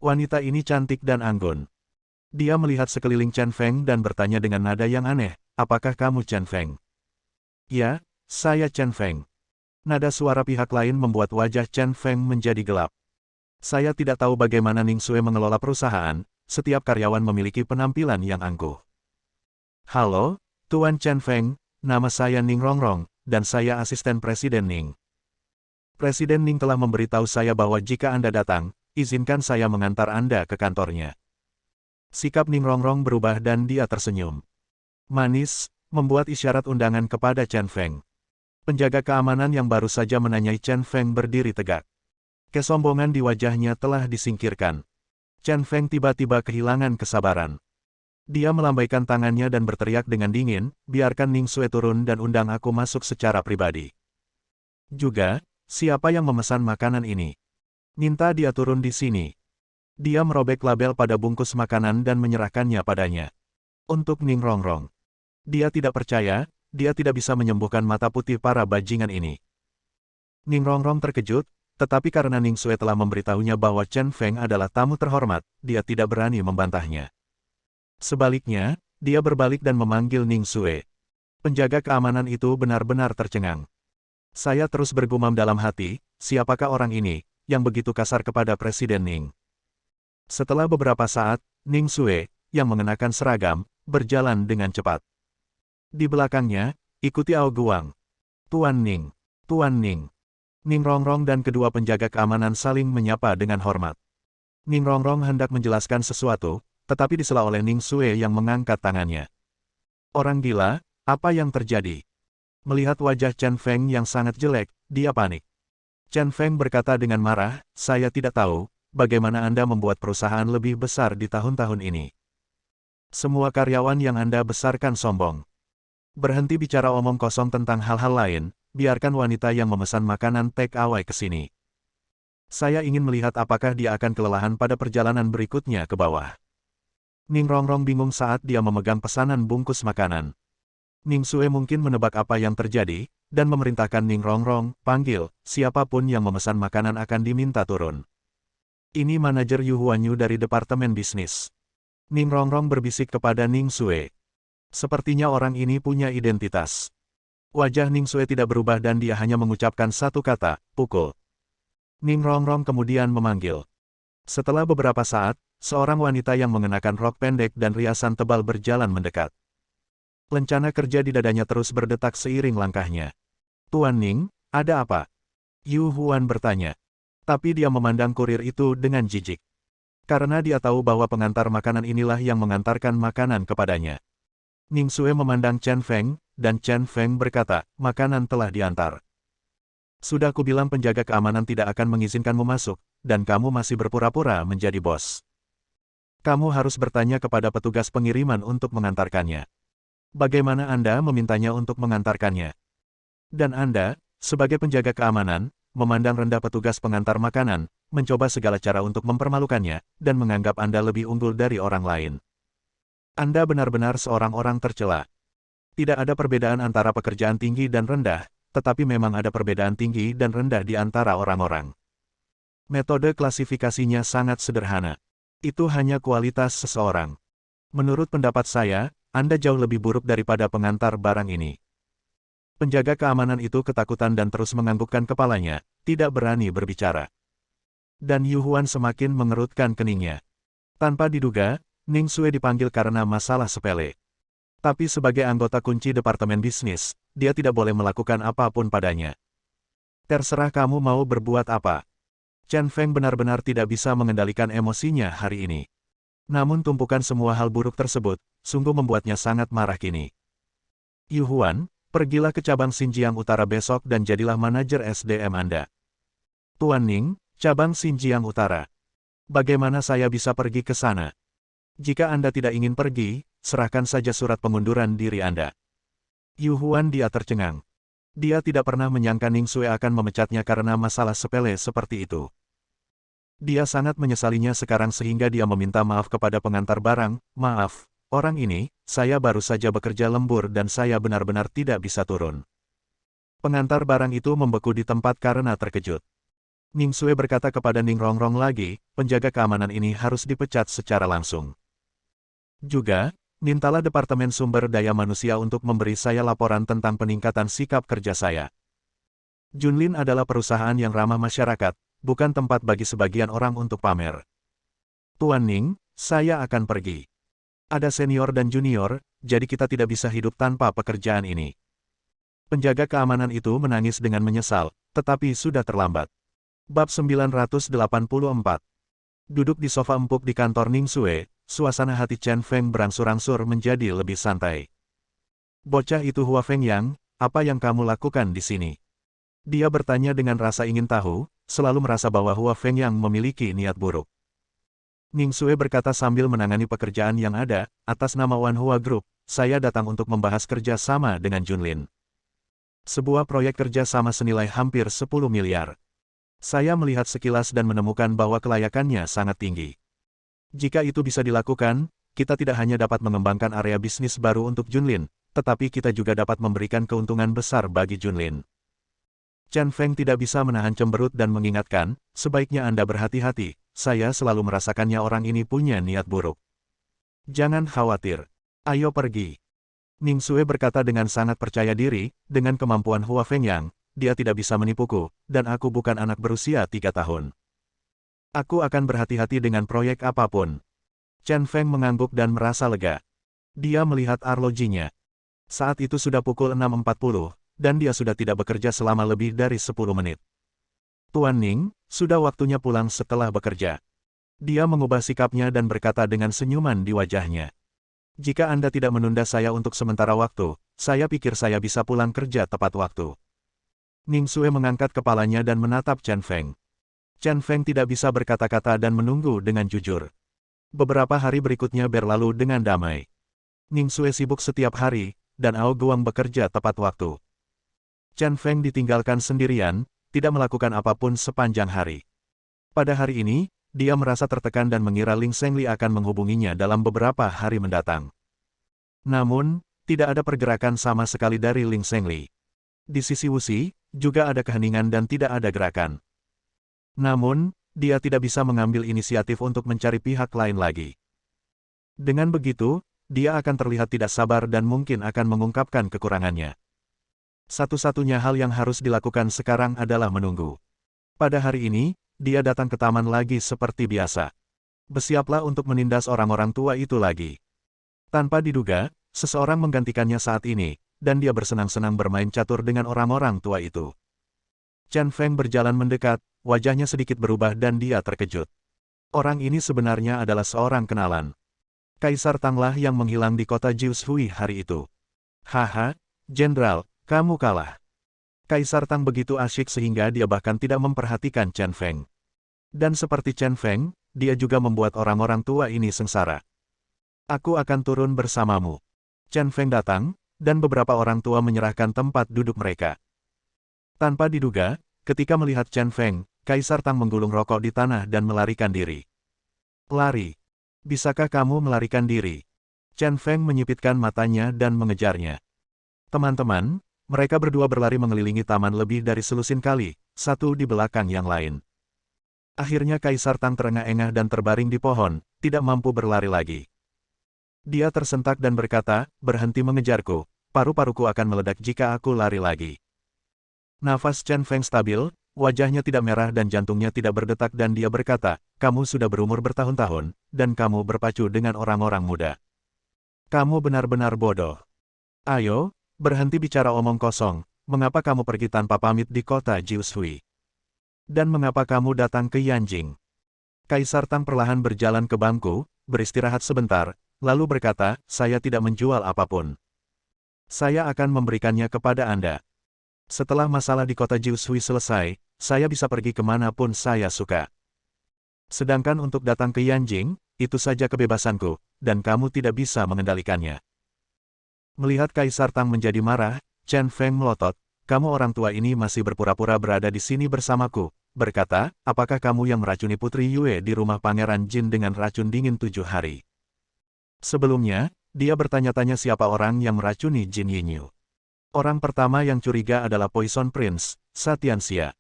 Wanita ini cantik dan anggun. Dia melihat sekeliling Chen Feng dan bertanya dengan nada yang aneh, apakah kamu Chen Feng? Ya, saya Chen Feng. Nada suara pihak lain membuat wajah Chen Feng menjadi gelap. Saya tidak tahu bagaimana Ning Xue mengelola perusahaan, setiap karyawan memiliki penampilan yang angkuh. Halo, Tuan Chen Feng. Nama saya Ning Rongrong, dan saya asisten Presiden Ning. Presiden Ning telah memberitahu saya bahwa jika Anda datang, izinkan saya mengantar Anda ke kantornya. Sikap Ning Rongrong berubah dan dia tersenyum. Manis, membuat isyarat undangan kepada Chen Feng. Penjaga keamanan yang baru saja menanyai Chen Feng berdiri tegak. Kesombongan di wajahnya telah disingkirkan. Chen Feng tiba-tiba kehilangan kesabaran. Dia melambaikan tangannya dan berteriak dengan dingin, biarkan Ning Xue turun dan undang aku masuk secara pribadi. Juga, siapa yang memesan makanan ini? Minta dia turun di sini. Dia merobek label pada bungkus makanan dan menyerahkannya padanya. Untuk Ning Rongrong. Dia tidak percaya, dia tidak bisa menyembuhkan mata putih para bajingan ini. Ning Rongrong terkejut, tetapi karena Ning Xue telah memberitahunya bahwa Chen Feng adalah tamu terhormat, dia tidak berani membantahnya. Sebaliknya, dia berbalik dan memanggil Ning Xue. Penjaga keamanan itu benar-benar tercengang. Saya terus bergumam dalam hati, siapakah orang ini, yang begitu kasar kepada Presiden Ning? Setelah beberapa saat, Ning Xue, yang mengenakan seragam, berjalan dengan cepat. Di belakangnya, ikuti Ao Guang. Tuan Ning. Tuan Ning. Ning Rongrong dan kedua penjaga keamanan saling menyapa dengan hormat. Ning Rongrong hendak menjelaskan sesuatu, tetapi disela oleh Ning Xue yang mengangkat tangannya. Orang gila, apa yang terjadi? Melihat wajah Chen Feng yang sangat jelek, dia panik. Chen Feng berkata dengan marah, saya tidak tahu, bagaimana Anda membuat perusahaan lebih besar di tahun-tahun ini. Semua karyawan yang Anda besarkan sombong. Berhenti bicara omong kosong tentang hal-hal lain, biarkan wanita yang memesan makanan take away ke sini. Saya ingin melihat apakah dia akan kelelahan pada perjalanan berikutnya ke bawah. Ning Rongrong bingung saat dia memegang pesanan bungkus makanan. Ning Xue mungkin menebak apa yang terjadi, dan memerintahkan Ning Rongrong, panggil, siapapun yang memesan makanan akan diminta turun. Ini manajer Yu Huanyu dari Departemen Bisnis. Ning Rongrong berbisik kepada Ning Xue. Sepertinya orang ini punya identitas. Wajah Ning Xue tidak berubah dan dia hanya mengucapkan satu kata, pukul. Ning Rongrong kemudian memanggil. Setelah beberapa saat, seorang wanita yang mengenakan rok pendek dan riasan tebal berjalan mendekat. Lencana kerja di dadanya terus berdetak seiring langkahnya. Tuan Ning, ada apa? Yu Huan bertanya. Tapi dia memandang kurir itu dengan jijik. Karena dia tahu bahwa pengantar makanan inilah yang mengantarkan makanan kepadanya. Ning Xue memandang Chen Feng, dan Chen Feng berkata, makanan telah diantar. Sudah kubilang penjaga keamanan tidak akan mengizinkanmu masuk, dan kamu masih berpura-pura menjadi bos. Kamu harus bertanya kepada petugas pengiriman untuk mengantarkannya. Bagaimana Anda memintanya untuk mengantarkannya? Dan Anda, sebagai penjaga keamanan, memandang rendah petugas pengantar makanan, mencoba segala cara untuk mempermalukannya, dan menganggap Anda lebih unggul dari orang lain. Anda benar-benar seorang orang tercela. Tidak ada perbedaan antara pekerjaan tinggi dan rendah, tetapi memang ada perbedaan tinggi dan rendah di antara orang-orang. Metode klasifikasinya sangat sederhana. Itu hanya kualitas seseorang. Menurut pendapat saya, Anda jauh lebih buruk daripada pengantar barang ini. Penjaga keamanan itu ketakutan dan terus menganggukkan kepalanya, tidak berani berbicara. Dan Yu Huan semakin mengerutkan keningnya. Tanpa diduga, Ning Xue dipanggil karena masalah sepele. Tapi sebagai anggota kunci departemen bisnis, dia tidak boleh melakukan apapun padanya. Terserah kamu mau berbuat apa. Chen Feng benar-benar tidak bisa mengendalikan emosinya hari ini. Namun tumpukan semua hal buruk tersebut, sungguh membuatnya sangat marah kini. Yu Huan, pergilah ke cabang Xinjiang Utara besok dan jadilah manajer SDM Anda. Tuan Ning, cabang Xinjiang Utara. Bagaimana saya bisa pergi ke sana? Jika Anda tidak ingin pergi, serahkan saja surat pengunduran diri Anda. Yu Huan dia tercengang. Dia tidak pernah menyangka Ning Xue akan memecatnya karena masalah sepele seperti itu. Dia sangat menyesalinya sekarang sehingga dia meminta maaf kepada pengantar barang, maaf. Orang ini, saya baru saja bekerja lembur dan saya benar-benar tidak bisa turun. Pengantar barang itu membeku di tempat karena terkejut. Ning Xue berkata kepada Ning Rongrong lagi, penjaga keamanan ini harus dipecat secara langsung. Juga, mintalah Departemen Sumber Daya Manusia untuk memberi saya laporan tentang peningkatan sikap kerja saya. Junlin adalah perusahaan yang ramah masyarakat, bukan tempat bagi sebagian orang untuk pamer. Tuan Ning, saya akan pergi. Ada senior dan junior, jadi kita tidak bisa hidup tanpa pekerjaan ini. Penjaga keamanan itu menangis dengan menyesal, tetapi sudah terlambat. Bab 984. Duduk di sofa empuk di kantor Ning Xue, suasana hati Chen Feng berangsur-angsur menjadi lebih santai. Bocah itu Hua Fengyang, apa yang kamu lakukan di sini? Dia bertanya dengan rasa ingin tahu, selalu merasa bahwa Hua Fengyang memiliki niat buruk. Ning Xue berkata sambil menangani pekerjaan yang ada, atas nama Wan Hua Group, saya datang untuk membahas kerja sama dengan Junlin. Sebuah proyek kerja sama senilai hampir 10 miliar. Saya melihat sekilas dan menemukan bahwa kelayakannya sangat tinggi. Jika itu bisa dilakukan, kita tidak hanya dapat mengembangkan area bisnis baru untuk Junlin, tetapi kita juga dapat memberikan keuntungan besar bagi Junlin. Chen Feng tidak bisa menahan cemberut dan mengingatkan, sebaiknya Anda berhati-hati. Saya selalu merasakannya orang ini punya niat buruk. Jangan khawatir. Ayo pergi. Ning Xue berkata dengan sangat percaya diri, dengan kemampuan Hua Fengyang, dia tidak bisa menipuku, dan aku bukan anak berusia 3 tahun. Aku akan berhati-hati dengan proyek apapun. Chen Feng mengangguk dan merasa lega. Dia melihat arlojinya. Saat itu sudah pukul 6.40, dan dia sudah tidak bekerja selama lebih dari 10 menit. Tuan Ning, sudah waktunya pulang setelah bekerja. Dia mengubah sikapnya dan berkata dengan senyuman di wajahnya. Jika Anda tidak menunda saya untuk sementara waktu, saya pikir saya bisa pulang kerja tepat waktu. Ning Xue mengangkat kepalanya dan menatap Chen Feng. Chen Feng tidak bisa berkata-kata dan menunggu dengan jujur. Beberapa hari berikutnya berlalu dengan damai. Ning Xue sibuk setiap hari, dan Ao Guang bekerja tepat waktu. Chen Feng ditinggalkan sendirian, tidak melakukan apapun sepanjang hari. Pada hari ini, dia merasa tertekan dan mengira Ling Zhengli akan menghubunginya dalam beberapa hari mendatang. Namun, tidak ada pergerakan sama sekali dari Ling Zhengli. Di sisi Wuxi, juga ada keheningan dan tidak ada gerakan. Namun, dia tidak bisa mengambil inisiatif untuk mencari pihak lain lagi. Dengan begitu, dia akan terlihat tidak sabar dan mungkin akan mengungkapkan kekurangannya. Satu-satunya hal yang harus dilakukan sekarang adalah menunggu. Pada hari ini, dia datang ke taman lagi seperti biasa. Bersiaplah untuk menindas orang-orang tua itu lagi. Tanpa diduga, seseorang menggantikannya saat ini, dan dia bersenang-senang bermain catur dengan orang-orang tua itu. Chen Feng berjalan mendekat, wajahnya sedikit berubah dan dia terkejut. Orang ini sebenarnya adalah seorang kenalan. Kaisar Tanglah yang menghilang di kota Jiushui hari itu. Haha, Jenderal. Kamu kalah. Kaisar Tang begitu asyik sehingga dia bahkan tidak memperhatikan Chen Feng. Dan seperti Chen Feng, dia juga membuat orang-orang tua ini sengsara. Aku akan turun bersamamu. Chen Feng datang, dan beberapa orang tua menyerahkan tempat duduk mereka. Tanpa diduga, ketika melihat Chen Feng, Kaisar Tang menggulung rokok di tanah dan melarikan diri. Lari. Bisakah kamu melarikan diri? Chen Feng menyipitkan matanya dan mengejarnya. Teman-teman, mereka berdua berlari mengelilingi taman lebih dari selusin kali, satu di belakang yang lain. Akhirnya Kaisar Tang terengah-engah dan terbaring di pohon, tidak mampu berlari lagi. Dia tersentak dan berkata, berhenti mengejarku, paru-paruku akan meledak jika aku lari lagi. Nafas Chen Feng stabil, wajahnya tidak merah dan jantungnya tidak berdetak dan dia berkata, kamu sudah berumur bertahun-tahun, dan kamu berpacu dengan orang-orang muda. Kamu benar-benar bodoh. Ayo, berhenti bicara omong kosong, mengapa kamu pergi tanpa pamit di kota Jiushui? Dan mengapa kamu datang ke Yanjing? Kaisar Tang perlahan berjalan ke bangku, beristirahat sebentar, lalu berkata, saya tidak menjual apapun. Saya akan memberikannya kepada Anda. Setelah masalah di kota Jiushui selesai, saya bisa pergi kemanapun saya suka. Sedangkan untuk datang ke Yanjing, itu saja kebebasanku, dan kamu tidak bisa mengendalikannya. Melihat Kaisar Tang menjadi marah, Chen Feng melotot, kamu orang tua ini masih berpura-pura berada di sini bersamaku, berkata, apakah kamu yang meracuni Putri Yue di rumah Pangeran Jin dengan racun dingin 7 hari? Sebelumnya, dia bertanya-tanya siapa orang yang meracuni Jin Yinyu. Orang pertama yang curiga adalah Poison Prince, Satianxia.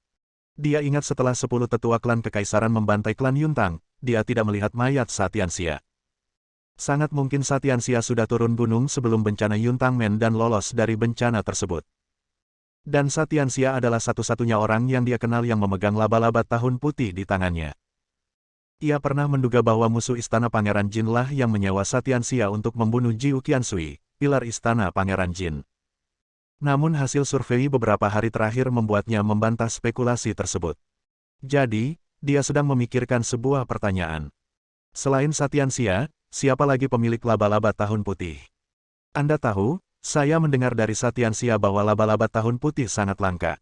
Dia ingat setelah 10 tetua klan kekaisaran membantai klan Yuntang, dia tidak melihat mayat Satianxia. Sangat mungkin Satianxia sudah turun gunung sebelum bencana Yuntang Men dan lolos dari bencana tersebut. Dan Satianxia adalah satu-satunya orang yang dia kenal yang memegang laba-laba tahun putih di tangannya. Ia pernah menduga bahwa musuh istana Pangeran Jin lah yang menyewa Satianxia untuk membunuh Jiu Qiansui, pilar istana Pangeran Jin. Namun hasil survei beberapa hari terakhir membuatnya membantah spekulasi tersebut. Jadi, dia sedang memikirkan sebuah pertanyaan. Selain Satianxia, siapa lagi pemilik laba-laba tahun putih? Anda tahu, saya mendengar dari Satianxia bahwa laba-laba tahun putih sangat langka.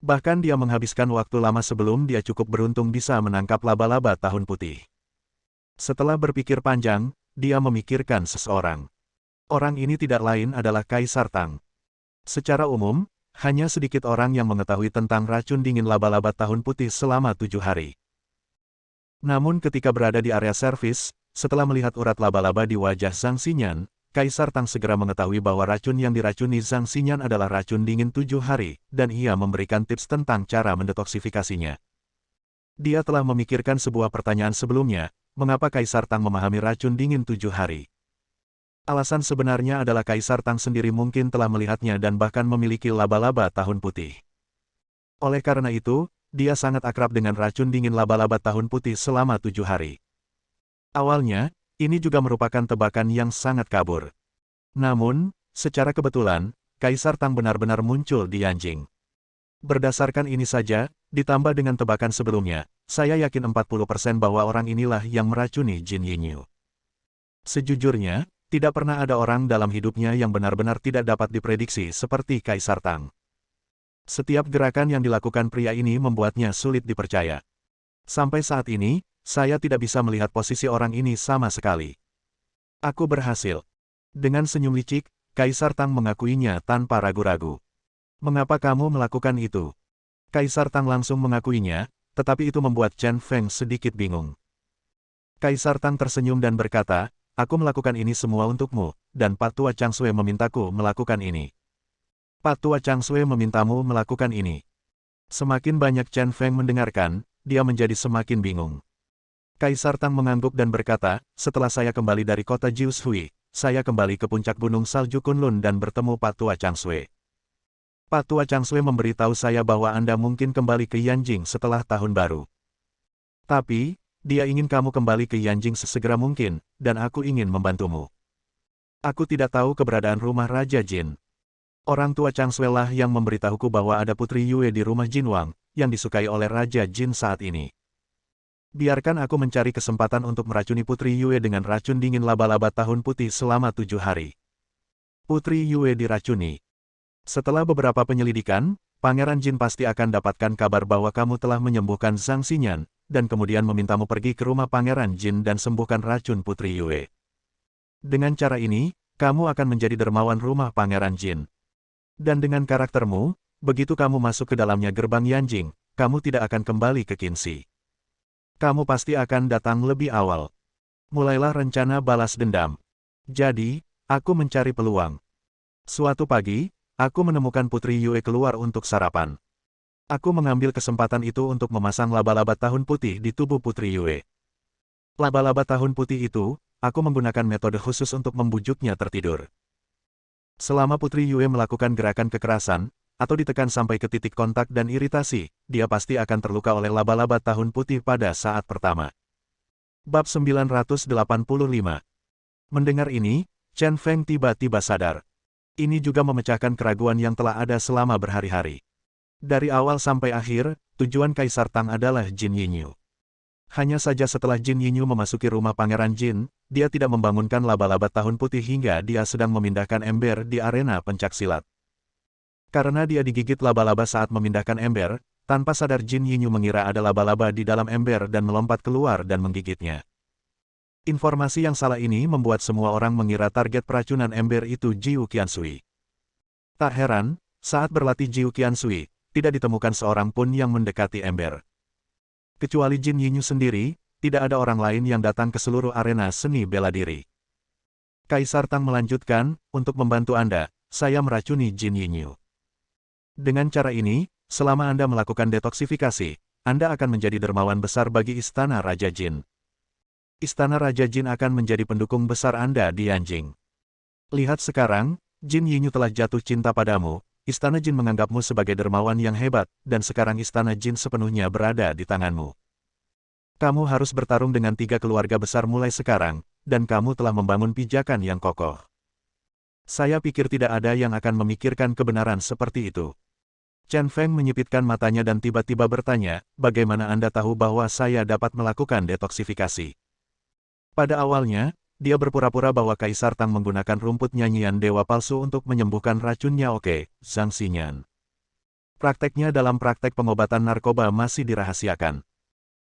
Bahkan dia menghabiskan waktu lama sebelum dia cukup beruntung bisa menangkap laba-laba tahun putih. Setelah berpikir panjang, dia memikirkan seseorang. Orang ini tidak lain adalah Kaisar Tang. Secara umum, hanya sedikit orang yang mengetahui tentang racun dingin laba-laba tahun putih selama 7 hari. Namun ketika berada di area servis, setelah melihat urat laba-laba di wajah Zhang Xinyan, Kaisar Tang segera mengetahui bahwa racun yang diracuni Zhang Xinyan adalah racun dingin 7 hari, dan ia memberikan tips tentang cara mendetoksifikasinya. Dia telah memikirkan sebuah pertanyaan sebelumnya, mengapa Kaisar Tang memahami racun dingin 7 hari? Alasan sebenarnya adalah Kaisar Tang sendiri mungkin telah melihatnya dan bahkan memiliki laba-laba tahun putih. Oleh karena itu, dia sangat akrab dengan racun dingin laba-laba tahun putih selama 7 hari. Awalnya, ini juga merupakan tebakan yang sangat kabur. Namun, secara kebetulan, Kaisar Tang benar-benar muncul di Yanjing. Berdasarkan ini saja, ditambah dengan tebakan sebelumnya, saya yakin 40% bahwa orang inilah yang meracuni Jin Yinyu. Sejujurnya, tidak pernah ada orang dalam hidupnya yang benar-benar tidak dapat diprediksi seperti Kaisar Tang. Setiap gerakan yang dilakukan pria ini membuatnya sulit dipercaya. Sampai saat ini, saya tidak bisa melihat posisi orang ini sama sekali. Aku berhasil. Dengan senyum licik, Kaisar Tang mengakuinya tanpa ragu-ragu. Mengapa kamu melakukan itu? Kaisar Tang langsung mengakuinya, tetapi itu membuat Chen Feng sedikit bingung. Kaisar Tang tersenyum dan berkata, aku melakukan ini semua untukmu, dan Pak Tua Chang Sui memintaku melakukan ini. Pak Tua Chang Sui memintamu melakukan ini. Semakin banyak Chen Feng mendengarkan, dia menjadi semakin bingung. Kaisar Tang mengangguk dan berkata, setelah saya kembali dari kota Jiushui, saya kembali ke puncak gunung salju Kunlun dan bertemu Pak Tua Chang Sui. Pak Tua Chang Sui memberitahu saya bahwa Anda mungkin kembali ke Yanjing setelah tahun baru. Tapi, dia ingin kamu kembali ke Yanjing sesegera mungkin, dan aku ingin membantumu. Aku tidak tahu keberadaan rumah Raja Jin. Orang tua Chang Sui lah yang memberitahuku bahwa ada Putri Yue di rumah Jin Wang, yang disukai oleh Raja Jin saat ini. Biarkan aku mencari kesempatan untuk meracuni Putri Yue dengan racun dingin laba-laba tahun putih selama 7 hari. Putri Yue diracuni. Setelah beberapa penyelidikan, Pangeran Jin pasti akan dapatkan kabar bahwa kamu telah menyembuhkan Zhang Xinyan, dan kemudian memintamu pergi ke rumah Pangeran Jin dan sembuhkan racun Putri Yue. Dengan cara ini, kamu akan menjadi dermawan rumah Pangeran Jin. Dan dengan karaktermu, begitu kamu masuk ke dalamnya gerbang Yanjing, kamu tidak akan kembali ke Qinzi. Kamu pasti akan datang lebih awal. Mulailah rencana balas dendam. Jadi, aku mencari peluang. Suatu pagi, aku menemukan Putri Yue keluar untuk sarapan. Aku mengambil kesempatan itu untuk memasang laba-laba tahun putih di tubuh Putri Yue. Laba-laba tahun putih itu, aku menggunakan metode khusus untuk membujuknya tertidur. Selama Putri Yue melakukan gerakan kekerasan, atau ditekan sampai ke titik kontak dan iritasi, dia pasti akan terluka oleh laba-laba tahun putih pada saat pertama. Bab 985. Mendengar ini, Chen Feng tiba-tiba sadar. Ini juga memecahkan keraguan yang telah ada selama berhari-hari. Dari awal sampai akhir, tujuan Kaisar Tang adalah Jin Yinyu. Hanya saja setelah Jin Yinyu memasuki rumah Pangeran Jin, dia tidak membangunkan laba-laba tahun putih hingga dia sedang memindahkan ember di arena pencaksilat. Karena dia digigit laba-laba saat memindahkan ember, tanpa sadar Jin Yinyu mengira ada laba-laba di dalam ember dan melompat keluar dan menggigitnya. Informasi yang salah ini membuat semua orang mengira target peracunan ember itu Jiu Qiansui. Tak heran, saat berlatih Jiu Qiansui, tidak ditemukan seorang pun yang mendekati ember. Kecuali Jin Yinyu sendiri, tidak ada orang lain yang datang ke seluruh arena seni bela diri. Kaisar Tang melanjutkan, untuk membantu Anda, saya meracuni Jin Yinyu. Dengan cara ini, selama Anda melakukan detoksifikasi, Anda akan menjadi dermawan besar bagi Istana Raja Jin. Istana Raja Jin akan menjadi pendukung besar Anda di Yanjing. Lihat sekarang, Jin Yinyu telah jatuh cinta padamu, Istana Jin menganggapmu sebagai dermawan yang hebat, dan sekarang Istana Jin sepenuhnya berada di tanganmu. Kamu harus bertarung dengan 3 keluarga besar mulai sekarang, dan kamu telah membangun pijakan yang kokoh. Saya pikir tidak ada yang akan memikirkan kebenaran seperti itu. Chen Feng menyipitkan matanya dan tiba-tiba bertanya, bagaimana Anda tahu bahwa saya dapat melakukan detoksifikasi? Pada awalnya, dia berpura-pura bahwa Kaisar Tang menggunakan rumput nyanyian dewa palsu untuk menyembuhkan racunnya. Oke, Zhang Xinyan. Prakteknya dalam praktek pengobatan narkoba masih dirahasiakan.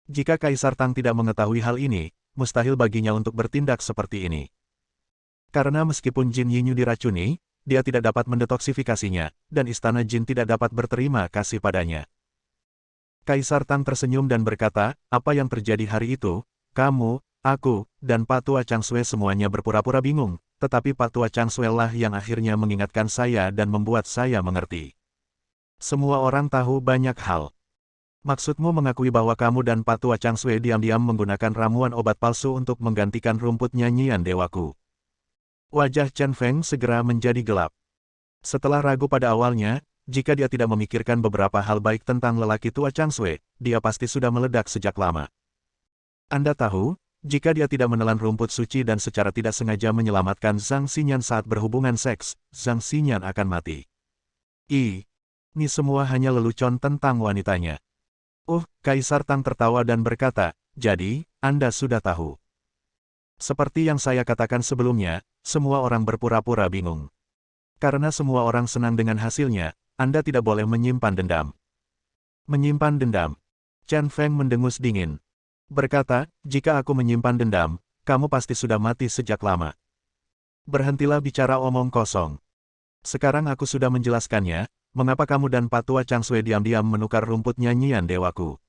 Jika Kaisar Tang tidak mengetahui hal ini, mustahil baginya untuk bertindak seperti ini. Karena meskipun Jin Yinyu diracuni, dia tidak dapat mendetoksifikasinya, dan Istana Jin tidak dapat berterima kasih padanya. Kaisar Tang tersenyum dan berkata, apa yang terjadi hari itu, kamu, aku, dan Pak Tua Changsui semuanya berpura-pura bingung, tetapi Pak Tua Changsui lah yang akhirnya mengingatkan saya dan membuat saya mengerti. Semua orang tahu banyak hal. Maksudmu mengakui bahwa kamu dan Pak Tua Changsui diam-diam menggunakan ramuan obat palsu untuk menggantikan rumput nyanyian dewaku. Wajah Chen Feng segera menjadi gelap. Setelah ragu pada awalnya, jika dia tidak memikirkan beberapa hal baik tentang lelaki tua Changsui, dia pasti sudah meledak sejak lama. Anda tahu, jika dia tidak menelan rumput suci dan secara tidak sengaja menyelamatkan Zhang Xinyan saat berhubungan seks, Zhang Xinyan akan mati. Ini semua hanya lelucon tentang wanitanya. Kaisar Tang tertawa dan berkata, jadi, Anda sudah tahu. Seperti yang saya katakan sebelumnya, semua orang berpura-pura bingung. Karena semua orang senang dengan hasilnya, Anda tidak boleh menyimpan dendam. Menyimpan dendam. Chen Feng mendengus dingin. Berkata, jika aku menyimpan dendam, kamu pasti sudah mati sejak lama. Berhentilah bicara omong kosong. Sekarang aku sudah menjelaskannya, mengapa kamu dan Pak Tua Changsui diam-diam menukar rumput nyanyian dewaku.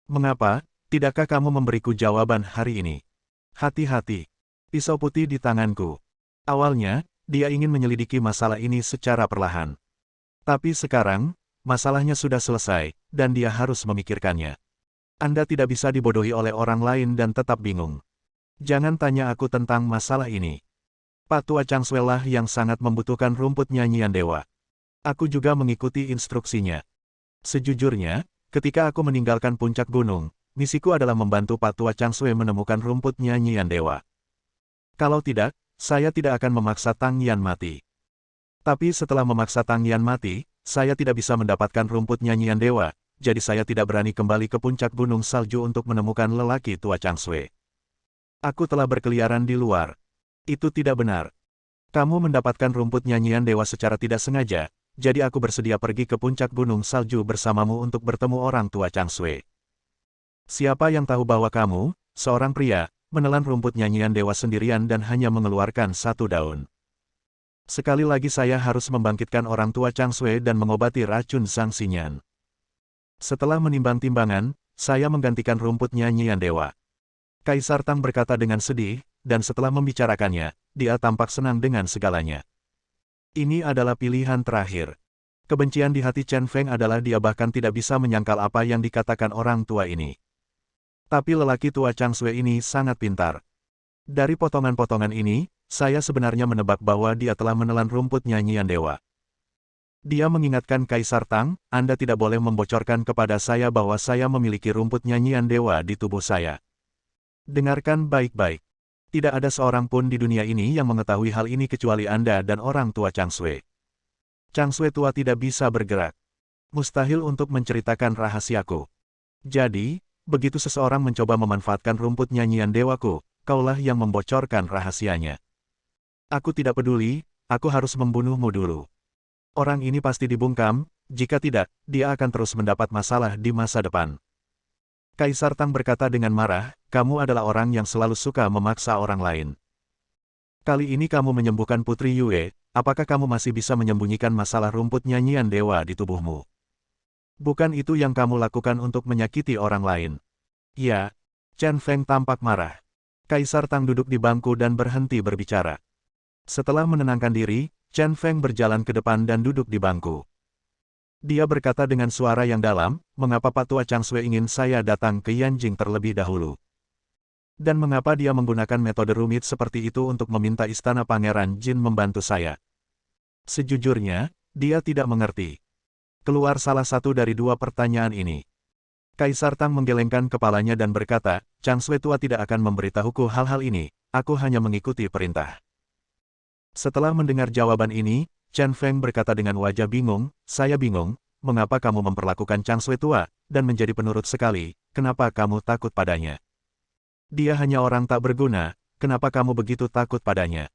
Mengapa, tidakkah kamu memberiku jawaban hari ini? Hati-hati. Pisau putih di tanganku. Awalnya, dia ingin menyelidiki masalah ini secara perlahan. Tapi sekarang, masalahnya sudah selesai, dan dia harus memikirkannya. Anda tidak bisa dibodohi oleh orang lain dan tetap bingung. Jangan tanya aku tentang masalah ini. Pak Tua Changsui lah yang sangat membutuhkan rumput nyanyian dewa. Aku juga mengikuti instruksinya. Sejujurnya, ketika aku meninggalkan puncak gunung, misiku adalah membantu Pak Tua Changsui menemukan rumput nyanyian dewa. Kalau tidak, saya tidak akan memaksa Tang Yan mati. Tapi setelah memaksa Tang Yan mati, saya tidak bisa mendapatkan rumput nyanyian dewa. Jadi saya tidak berani kembali ke puncak gunung salju untuk menemukan lelaki tua Changsui. Aku telah berkeliaran di luar. Itu tidak benar. Kamu mendapatkan rumput nyanyian dewa secara tidak sengaja, jadi aku bersedia pergi ke puncak gunung salju bersamamu untuk bertemu orang tua Changsui. Siapa yang tahu bahwa kamu, seorang pria, menelan rumput nyanyian dewa sendirian dan hanya mengeluarkan 1 daun. Sekali lagi saya harus membangkitkan orang tua Chang Sui dan mengobati racun Zhang Xinyan. Setelah menimbang timbangan, saya menggantikan rumput nyanyian dewa. Kaisar Tang berkata dengan sedih, dan setelah membicarakannya, dia tampak senang dengan segalanya. Ini adalah pilihan terakhir. Kebencian di hati Chen Feng adalah dia bahkan tidak bisa menyangkal apa yang dikatakan orang tua ini. Tapi lelaki tua Chang Sui ini sangat pintar. Dari potongan-potongan ini, saya sebenarnya menebak bahwa dia telah menelan rumput nyanyian dewa. Dia mengingatkan Kaisar Tang, Anda tidak boleh membocorkan kepada saya bahwa saya memiliki rumput nyanyian dewa di tubuh saya. Dengarkan baik-baik. Tidak ada seorang pun di dunia ini yang mengetahui hal ini kecuali Anda dan orang tua Chang Sui. Chang Sui tua tidak bisa bergerak. Mustahil untuk menceritakan rahasiaku. Jadi, begitu seseorang mencoba memanfaatkan rumput nyanyian dewaku, kaulah yang membocorkan rahasianya. Aku tidak peduli, aku harus membunuhmu dulu. Orang ini pasti dibungkam, jika tidak, dia akan terus mendapat masalah di masa depan. Kaisar Tang berkata dengan marah, kamu adalah orang yang selalu suka memaksa orang lain. Kali ini kamu menyembuhkan Putri Yue, apakah kamu masih bisa menyembunyikan masalah rumput nyanyian dewa di tubuhmu? Bukan itu yang kamu lakukan untuk menyakiti orang lain. Ya, Chen Feng tampak marah. Kaisar Tang duduk di bangku dan berhenti berbicara. Setelah menenangkan diri, Chen Feng berjalan ke depan dan duduk di bangku. Dia berkata dengan suara yang dalam, mengapa Pak Tua Chang Sui ingin saya datang ke Yanjing terlebih dahulu? Dan mengapa dia menggunakan metode rumit seperti itu untuk meminta istana Pangeran Jin membantu saya? Sejujurnya, dia tidak mengerti. Keluar salah satu dari dua pertanyaan ini. Kaisar Tang menggelengkan kepalanya dan berkata, Chang Sui tua tidak akan memberitahuku hal-hal ini, aku hanya mengikuti perintah. Setelah mendengar jawaban ini, Chen Feng berkata dengan wajah bingung, saya bingung, mengapa kamu memperlakukan Chang Sui tua, dan menjadi penurut sekali, kenapa kamu takut padanya? Dia hanya orang tak berguna, kenapa kamu begitu takut padanya?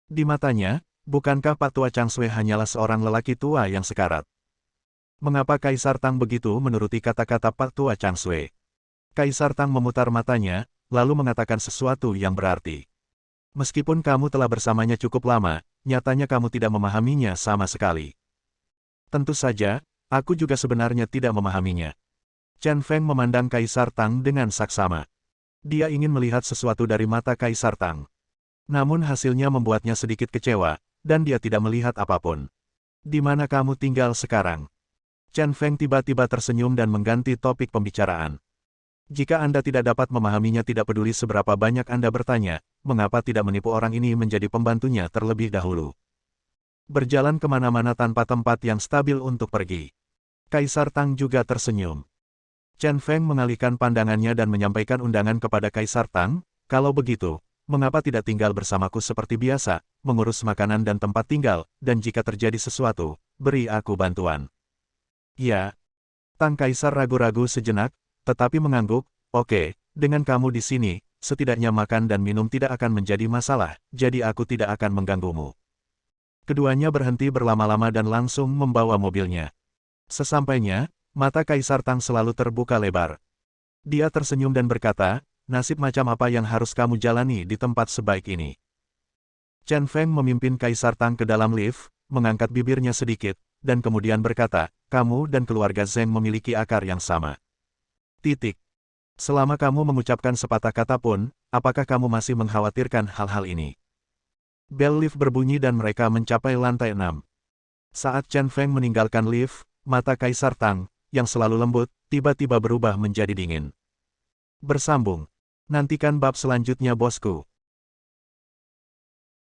Di matanya, bukankah Pak Tua Chang Sui hanyalah seorang lelaki tua yang sekarat? Mengapa Kaisar Tang begitu menuruti kata-kata Pak Tua Chang Sui? Kaisar Tang memutar matanya, lalu mengatakan sesuatu yang berarti. Meskipun kamu telah bersamanya cukup lama, nyatanya kamu tidak memahaminya sama sekali. Tentu saja, aku juga sebenarnya tidak memahaminya. Chen Feng memandang Kaisar Tang dengan saksama. Dia ingin melihat sesuatu dari mata Kaisar Tang. Namun hasilnya membuatnya sedikit kecewa, dan dia tidak melihat apapun. Di mana kamu tinggal sekarang? Chen Feng tiba-tiba tersenyum dan mengganti topik pembicaraan. Jika Anda tidak dapat memahaminya, tidak peduli seberapa banyak Anda bertanya, mengapa tidak menipu orang ini menjadi pembantunya terlebih dahulu? Berjalan kemana-mana tanpa tempat yang stabil untuk pergi. Kaisar Tang juga tersenyum. Chen Feng mengalihkan pandangannya dan menyampaikan undangan kepada Kaisar Tang, kalau begitu, mengapa tidak tinggal bersamaku seperti biasa, mengurus makanan dan tempat tinggal, dan jika terjadi sesuatu, beri aku bantuan. Ya. Tang Kaisar ragu-ragu sejenak, tetapi mengangguk, oke, dengan kamu di sini, setidaknya makan dan minum tidak akan menjadi masalah, jadi aku tidak akan mengganggumu. Keduanya berhenti berlama-lama dan langsung membawa mobilnya. Sesampainya, mata Kaisar Tang selalu terbuka lebar. Dia tersenyum dan berkata, nasib macam apa yang harus kamu jalani di tempat sebaik ini? Chen Feng memimpin Kaisar Tang ke dalam lift, mengangkat bibirnya sedikit, dan kemudian berkata, kamu dan keluarga Zheng memiliki akar yang sama. Titik. Selama kamu mengucapkan sepatah kata pun, apakah kamu masih mengkhawatirkan hal-hal ini? Bel lift berbunyi dan mereka mencapai lantai 6. Saat Chen Feng meninggalkan lift, mata Kaisar Tang, yang selalu lembut, tiba-tiba berubah menjadi dingin. Bersambung. Nantikan bab selanjutnya bosku.